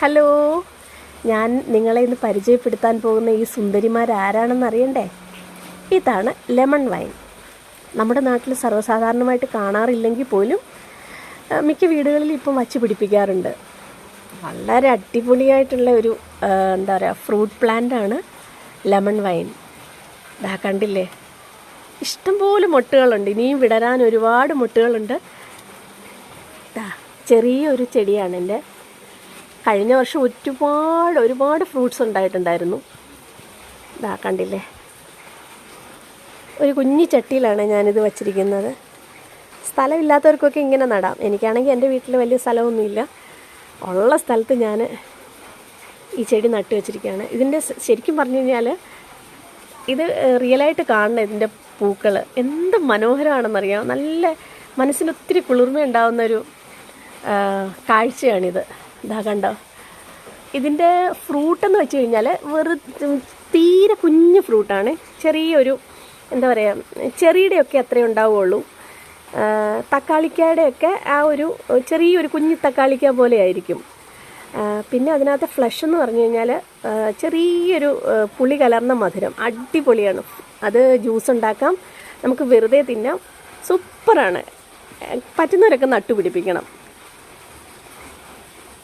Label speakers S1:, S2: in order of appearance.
S1: Hello, ഞാൻ നിങ്ങളെ ഇന്ന് പരിചയപ്പെടുത്താൻ പോകുന്ന ഈ സുന്ദരിമാരാരാണെന്ന് അറിയണ്ടേ? ഇതാണ് ലെമൺ വൈൻ. നമ്മുടെ നാട്ടിൽ സർവ്വസാധാരണമായിട്ട് കാണാറില്ലെങ്കിൽ പോലും മിക്ക വീടുകളിൽ ഇപ്പം വച്ച് പിടിപ്പിക്കാറുണ്ട്. വളരെ അടിപൊളിയായിട്ടുള്ള ഒരു എന്താ പറയുക, ഫ്രൂട്ട് പ്ലാന്റാണ് ലെമൺ വൈൻ. ഇതാ കണ്ടില്ലേ, ഇഷ്ടംപോലെ മൊട്ടുകളുണ്ട്. ഇനിയും വിടരാൻ ഒരുപാട് മൊട്ടുകളുണ്ട്. ചെറിയൊരു ചെടിയാണ് എൻ്റെ. കഴിഞ്ഞ വർഷം ഒരുപാട് ഫ്രൂട്ട്സ് ഉണ്ടായിട്ടുണ്ടായിരുന്നു. ഇതാ കണ്ടില്ലേ, ഒരു കുഞ്ഞി ചട്ടിയിലാണ് ഞാനിത് വച്ചിരിക്കുന്നത്. സ്ഥലമില്ലാത്തവർക്കൊക്കെ ഇങ്ങനെ നടാം. എനിക്കാണെങ്കിൽ എൻ്റെ വീട്ടിൽ വലിയ സ്ഥലമൊന്നുമില്ല. ഉള്ള സ്ഥലത്ത് ഞാൻ ഈ ചെടി നട്ടു വെച്ചിരിക്കുകയാണ്. ഇതിൻ്റെ ശരിക്കും പറഞ്ഞു കഴിഞ്ഞാൽ ഇത് റിയലായിട്ട് കാണണം. ഇതിൻ്റെ പൂക്കൾ എന്ത് മനോഹരമാണെന്നറിയാം. നല്ല മനസ്സിനൊത്തിരി കുളിർമയുണ്ടാവുന്നൊരു കാഴ്ചയാണിത്. ഇതാ കണ്ടോ, ഇതിൻ്റെ ഫ്രൂട്ടെന്ന് വെച്ച് കഴിഞ്ഞാൽ തീരെ കുഞ്ഞു ഫ്രൂട്ടാണ്. ചെറിയൊരു എന്താ പറയുക, ചെറിയുടെയൊക്കെ അത്രേ ഉണ്ടാവുകയുള്ളൂ. തക്കാളിക്കായുടെയൊക്കെ ആ ഒരു ചെറിയൊരു കുഞ്ഞു തക്കാളിക്ക പോലെ ആയിരിക്കും. പിന്നെ അതിനകത്ത് ഫ്ലഷ് എന്ന് പറഞ്ഞു കഴിഞ്ഞാൽ ചെറിയൊരു പുളി കലർന്ന മധുരം, അടിപൊളിയാണ്. അത് ജ്യൂസ് ഉണ്ടാക്കാം, നമുക്ക് വെറുതെ തിന്നാം. സൂപ്പറാണ്. പറ്റുന്നവരൊക്കെ നട്ടുപിടിപ്പിക്കണം.